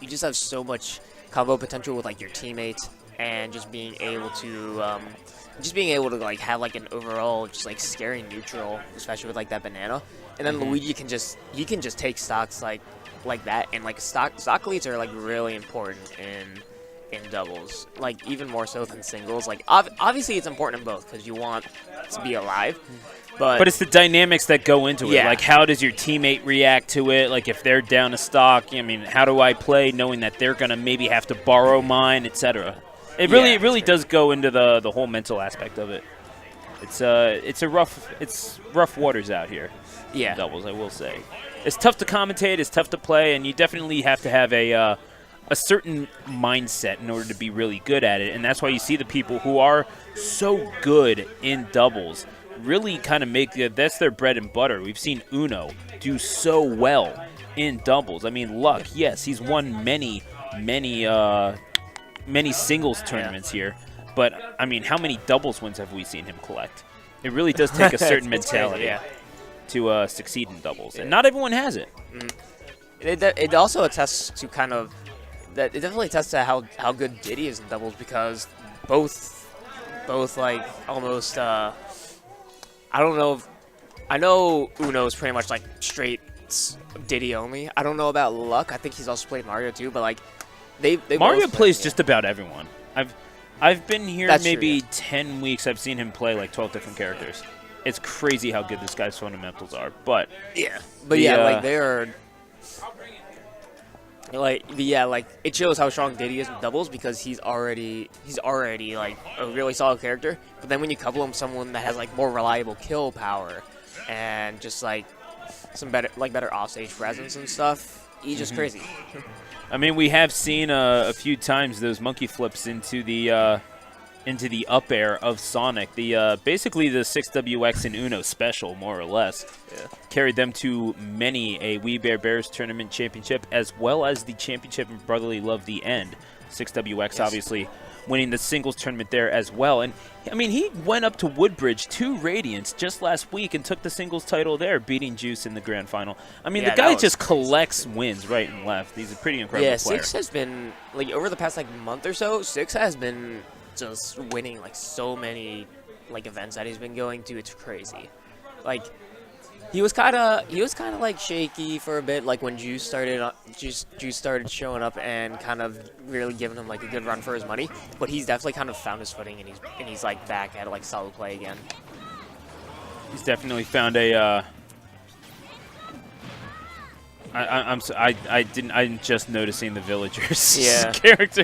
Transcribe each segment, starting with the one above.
just have so much combo potential with like your teammates and just being able to like have like an overall just like scary neutral, especially with like that banana. And then Luigi can just take stocks like that, and like stock leads are like really important in doubles, like even more so than singles. Like obviously it's important in both because you want to be alive, but it's the dynamics that go into it. Like how does your teammate react to it? Like if they're down a stock, I mean, how do I play knowing that they're gonna maybe have to borrow mine, etc. It really does go into the whole mental aspect of it. It's rough waters out here. Yeah, doubles, I will say. It's tough to commentate, it's tough to play, and you definitely have to have a certain mindset in order to be really good at it. And that's why you see the people who are so good in doubles really kind of that's their bread and butter. We've seen Uno do so well in doubles. I mean, Luck, yes, he's won many singles tournaments here, but I mean, how many doubles wins have we seen him collect? It really does take a certain mentality to succeed in doubles, and not everyone has it. It also attests to kind of that. It definitely attests to how good Diddy is in doubles, because both like almost I don't know. I know Uno is pretty much like straight Diddy only. I don't know about Luck. I think he's also played Mario too, but like they Mario both plays just about everyone. I've been here That's maybe true, 10 weeks. I've seen him play like 12 different characters. It's crazy how good this guy's fundamentals are. But like they are. Like it shows how strong Diddy is in doubles, because he's already like a really solid character. But then when you couple him with someone that has like more reliable kill power and just like some better offstage presence and stuff, he's just crazy. I mean, we have seen a few times those monkey flips into the up air of Sonic. The basically the 6WX and Uno special, more or less, carried them to many a Wii Bear Bears tournament championship, as well as the championship in Brotherly Love the End. 6WX obviously winning the singles tournament there as well. And I mean, he went up to Woodbridge 2 Radiance just last week and took the singles title there, beating Juice in the grand final. I mean, the guy just collects wins right and left. He's a pretty incredible player. Six has been, like, over the past like month or so, Six has been just winning like so many like events that he's been going to. It's crazy. Like he was kind of like shaky for a bit, like when Juice started showing up and kind of really giving him like a good run for his money. But he's definitely kind of found his footing, and he's like back at like solid play again. He's definitely found a. I'm just noticing the villagers character.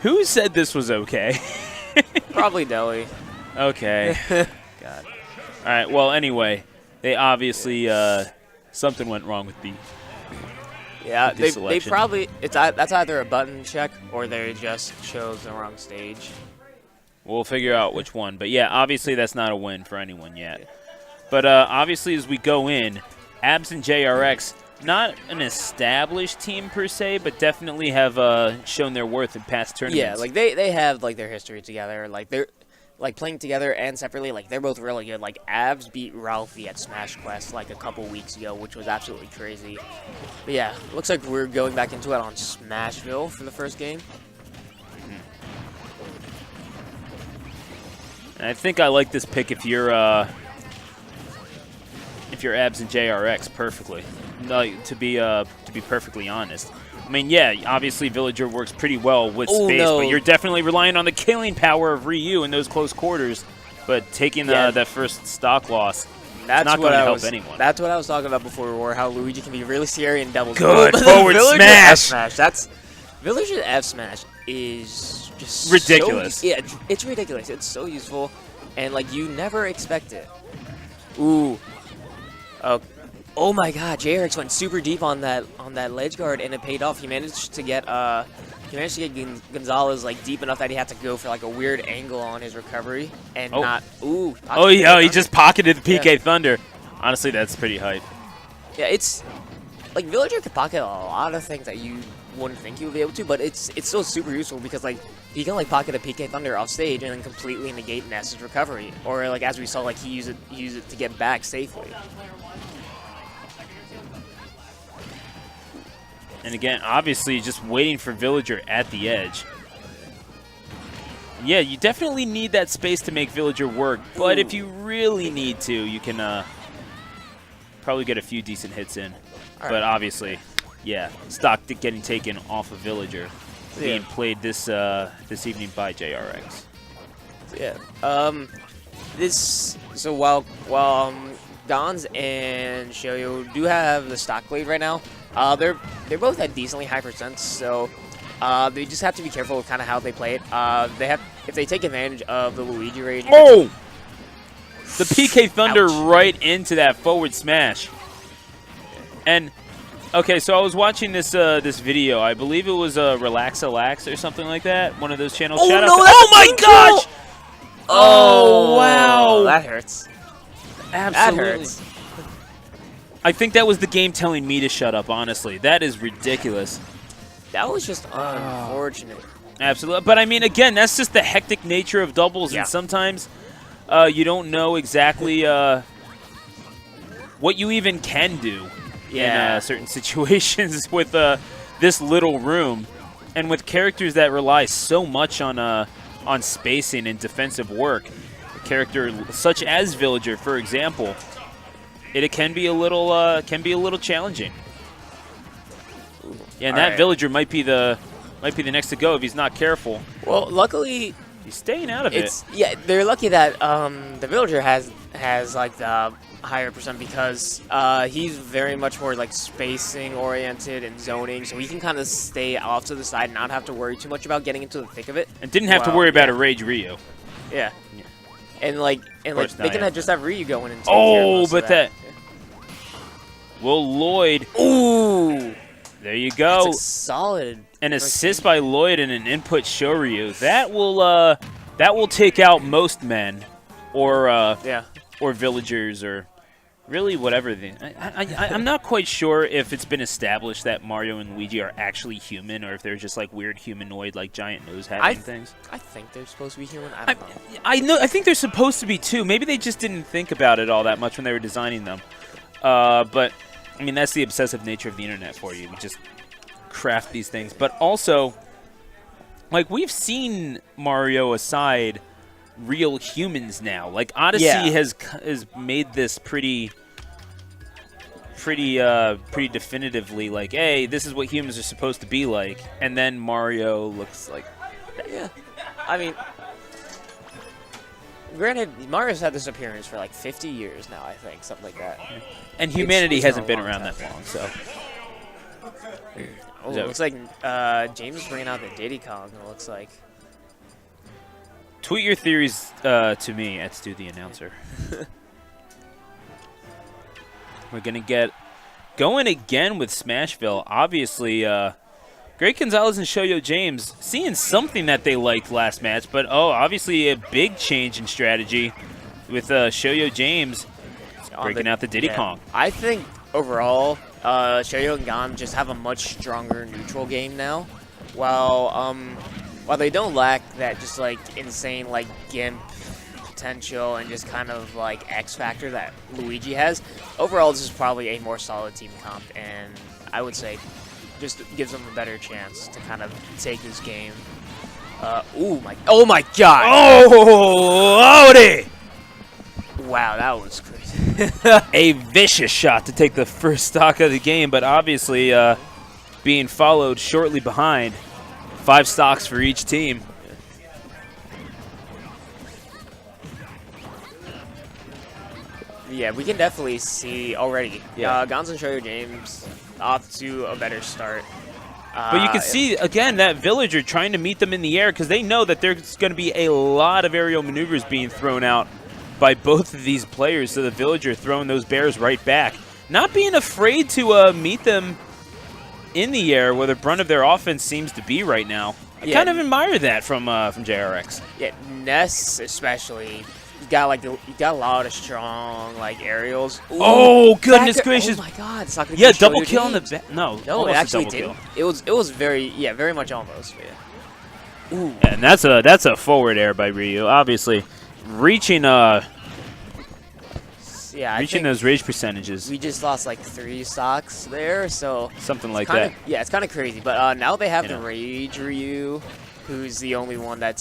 Who said this was okay? Probably Deli. Okay. God. All right. Well, anyway, they obviously something went wrong with the. Yeah, they probably that's either a button check or they just chose the wrong stage. We'll figure out which one, but yeah, obviously that's not a win for anyone yet. But obviously, as we go in, Abs and JRX. Not an established team per se, but definitely have shown their worth in past tournaments. Yeah, like they have like their history together. Like they're like playing together and separately. Like they're both really good. Like Abs beat Ralphie at Smash Quest like a couple weeks ago, which was absolutely crazy. But yeah, looks like we're going back into it on Smashville for the first game. And I think I like this pick if you're Abs and JRX perfectly. Like, to be perfectly honest. I mean, yeah, obviously Villager works pretty well with space, but you're definitely relying on the killing power of Ryu in those close quarters. But taking that first stock loss, that's not going to help anyone. That's what I was talking about before, or how Luigi can be really scary in doubles. Good forward smash. That's Villager's F smash is just ridiculous. It's ridiculous. It's so useful, and like you never expect it. Ooh. Oh my God! JRX went super deep on that ledge guard, and it paid off. He managed to get Gonzales like deep enough that he had to go for like a weird angle on his recovery and not. Ooh. He just pocketed the PK Thunder. Honestly, that's pretty hype. Yeah, it's like Villager could pocket a lot of things that you wouldn't think he would be able to, but it's still super useful because like he can like pocket a PK Thunder off stage and then completely negate Ness's recovery, or like as we saw, like he use it to get back safely. And again, obviously, just waiting for Villager at the edge. Yeah, you definitely need that space to make Villager work, but if you really need to, you can probably get a few decent hits in. But obviously, yeah, stock getting taken off of Villager, being played this this evening by JRX. Yeah. So while Gonz and Shoyo do have the stock lead right now, they're both at decently high percents, so they just have to be careful with kind of how they play it. If they take advantage of the Luigi rage. Oh! The PK Thunder right into that forward smash. And okay, so I was watching this this video. I believe it was Relax-A-Lax or something like that. One of those channels. Oh, Shout out no, oh my gosh! Oh wow! That hurts. Absolutely. That hurts. I think that was the game telling me to shut up, honestly. That is ridiculous. That was just unfortunate. Absolutely. But, I mean, again, that's just the hectic nature of doubles. And sometimes you don't know exactly what you even can do in certain situations with this little room. And with characters that rely so much on spacing and defensive work, a character such as Villager, for example, it can be a little challenging. Yeah, and that Villager might be the next to go if he's not careful. Well, luckily he's staying out of it. Yeah, they're lucky that the Villager has like the higher percent because he's very much more like spacing oriented and zoning, so he can kind of stay off to the side and not have to worry too much about getting into the thick of it. And didn't have to worry about a Rage Ryu. Yeah. And like they can just have Ryu going into. Oh, but that. Will Lloyd? Ooh. There you go. That's a solid. An assist by Lloyd and an input Shoryu. That will take out most men, or villagers, or really whatever. I'm not quite sure if it's been established that Mario and Luigi are actually human, or if they're just like weird humanoid, like giant nose having things. I think they're supposed to be human. I don't know. I think they're supposed to be too. Maybe they just didn't think about it all that much when they were designing them. But I mean, that's the obsessive nature of the internet for you. We just craft these things. But also, like, we've seen Mario aside real humans now. Like, Odyssey has made this pretty definitively like, hey, this is what humans are supposed to be like. And then Mario looks like that. Yeah. I mean, granted, Mario's had this appearance for like 50 years now, I think, something like that. And humanity hasn't been around that long, so. Oh, it looks like James is bringing out the Diddy Kong, it looks like. Tweet your theories to me at Stu the Announcer. We're going to get going again with Smashville. Obviously, Great Gonzales and Shoyo James seeing something that they liked last match, but obviously a big change in strategy with Shoyo James breaking out the Diddy Kong. I think overall, Shoyo and Gon just have a much stronger neutral game now. While they don't lack that just like insane like gimp potential and just kind of like X factor that Luigi has, overall this is probably a more solid team comp, and I would say just gives them a better chance to kind of take this game. Oh my god! Oh, howdy! Wow, that was crazy. A vicious shot to take the first stock of the game, but obviously being followed shortly behind. 5 stocks for each team. Yeah, we can definitely see already. Gonz and Shoyo James off to a better start. But you can see, again, that Villager trying to meet them in the air because they know that there's going to be a lot of aerial maneuvers being thrown out by both of these players. So the Villager throwing those bears right back. Not being afraid to meet them in the air where the brunt of their offense seems to be right now. I kind of admire that from JRX. Yeah, Ness especially. He's got a lot of strong like aerials. Ooh, oh goodness gracious! Oh my god, it's not gonna double kill on the back. No, it actually didn't. It was very much almost. Yeah. Ooh. And that's a forward air by Ryu. Obviously, reaching Yeah, reaching those rage percentages. We just lost like 3 stocks there, so something like that. Yeah, it's kind of crazy. But now they have the Rage Ryu, who's the only one that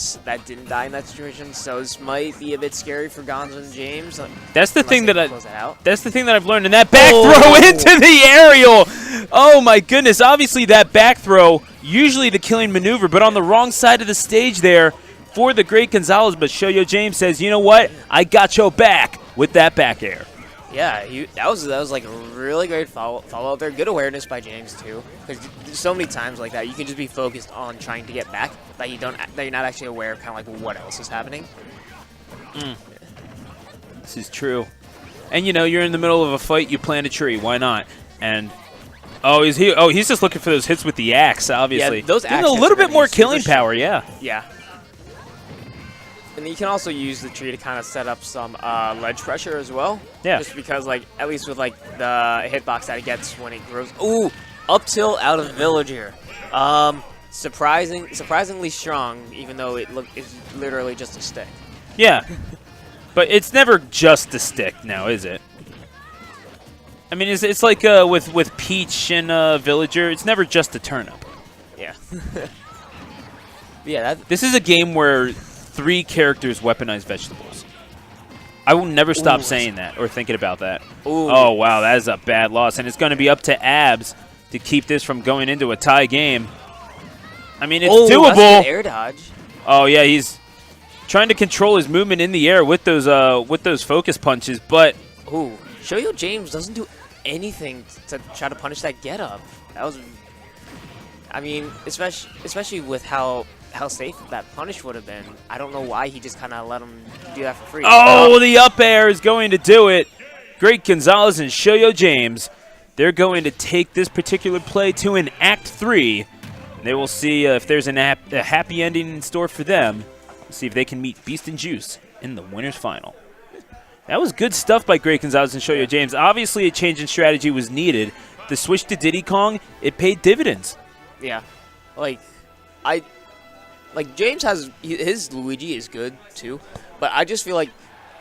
didn't die in that situation. So this might be a bit scary for Gonzo and James. That's the thing that that's the thing that I've learned. And that back throw into the aerial. Oh my goodness! Obviously that back throw, usually the killing maneuver, but on the wrong side of the stage there for the great Gonzales. But Shoyo James says, you know what? I got your back with that back air. Yeah, that was like a really great follow up there. Good awareness by James too, because there's so many times like that you can just be focused on trying to get back that you're not actually aware of kind of like what else is happening. This is true. And you know, you're in the middle of a fight, you plant a tree. Why not? And he's just looking for those hits with the axe. Obviously, yeah, those axes a little bit more killing power. Yeah. Yeah. And you can also use the tree to kind of set up some ledge pressure as well. Yeah. Just because, like, at least with, like, the hitbox that it gets when it grows. Ooh, up tilt out of Villager. Surprisingly strong, even though it's literally just a stick. Yeah. But it's never just a stick now, is it? I mean, it's like with Peach and Villager, it's never just a turnip. Yeah. Yeah. This is a game where 3 characters weaponize vegetables. I will never stop saying that or thinking about that. Ooh. Oh, wow, that is a bad loss. And it's going to be up to Abs to keep this from going into a tie game. I mean, it's doable. That's an air dodge. Oh, yeah, he's trying to control his movement in the air with those focus punches, but... Ooh, Shoyo James doesn't do anything to try to punish that get-up. That was... I mean, especially with how safe that punish would have been. I don't know why he just kind of let him do that for free. Oh, the up air is going to do it. Great Gonzales and Shoyo James. They're going to take this particular play to an Act 3. They will see if there's a happy ending in store for them. See if they can meet Beast and Juice in the winner's final. That was good stuff by Great Gonzales and Shoyo James. Obviously, a change in strategy was needed. The switch to Diddy Kong, it paid dividends. Yeah. James has his Luigi is good too, but I just feel like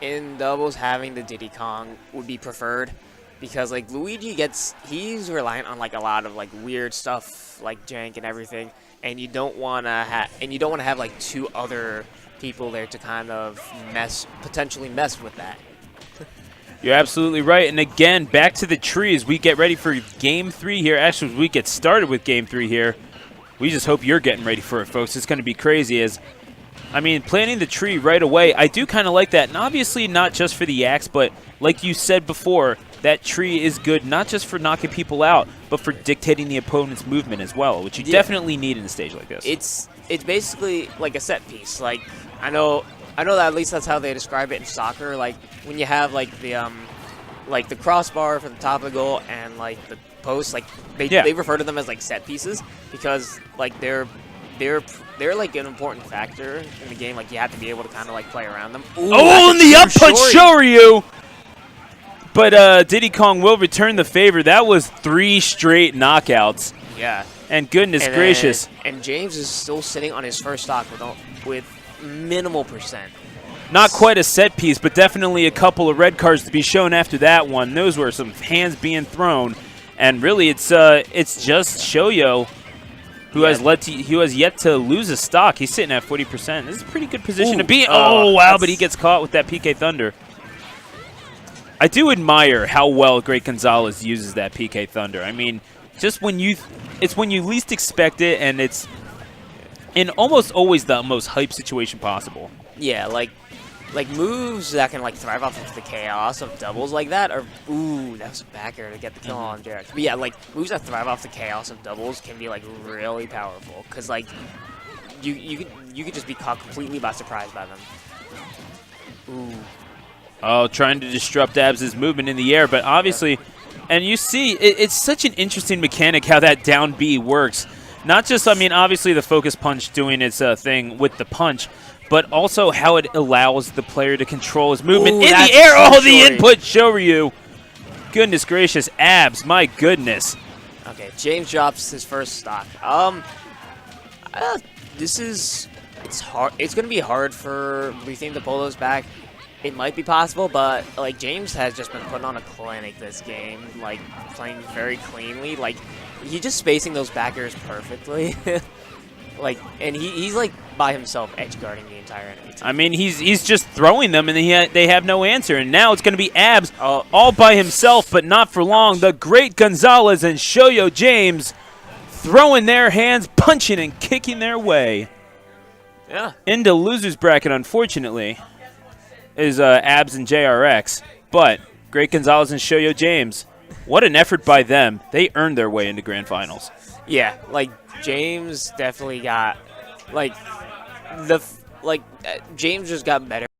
in doubles having the Diddy Kong would be preferred because like Luigi he's reliant on like a lot of like weird stuff like jank and everything, and you don't want to have like 2 other people there to kind of potentially mess with that. You're absolutely right. And again, back to the tree as we get ready for Game 3 here. Actually, as we get started with Game 3 here. We just hope you're getting ready for it, folks. It's going to be crazy. Planting the tree right away, I do kind of like that. And obviously not just for the axe, but like you said before, that tree is good not just for knocking people out, but for dictating the opponent's movement as well, which you definitely need in a stage like this. It's basically like a set piece. Like I know that at least that's how they describe it in soccer. Like when you have like the crossbar for the top of the goal and like the post, like they refer to them as like set pieces because like they're like an important factor in the game. Like you have to be able to kind of like play around them. Ooh, and the up punch Shoryu! But Diddy Kong will return the favor. That was 3 straight knockouts. Yeah. And goodness gracious. And James is still sitting on his first stock with minimal percent. Not quite a set piece, but definitely a couple of red cards to be shown after that one. Those were some hands being thrown. And really, it's just Shoyo who has yet to lose a stock. He's sitting at 40%. This is a pretty good position to be in. Oh, wow, but he gets caught with that PK Thunder. I do admire how well Great Gonzales uses that PK Thunder. I mean, just it's when you least expect it, and it's in almost always the most hype situation possible. Yeah, like moves that can like thrive off of the chaos of doubles like that are that was a backer to get the kill on Jared. But yeah, like moves that thrive off the chaos of doubles can be like really powerful because like you could just be caught completely by surprise by them. Ooh. Oh, trying to disrupt Abs' movement in the air, but obviously, and you see, it's such an interesting mechanic how that down B works. Not just, obviously the focus punch doing its thing with the punch, but also how it allows the player to control his movement in the air. Oh, the input Shoryu. Goodness gracious, Abs, my goodness. Okay, James drops his first stock. It's hard. It's going to be hard for Rethink to pull those back. it might be possible, but like James has just been putting on a clinic this game, like playing very cleanly. Like he's just spacing those back airs perfectly. Like, and he's like by himself edge guarding the entire enemy team. I mean, he's just throwing them, and they have no answer. And now it's going to be Abs all by himself, but not for long. The great Gonzales and Shoyo James throwing their hands, punching and kicking their way. Yeah. Into losers bracket, unfortunately, is Abs and JRX. But great Gonzales and Shoyo James, what an effort by them. They earned their way into grand finals. Yeah, like James definitely got James just got better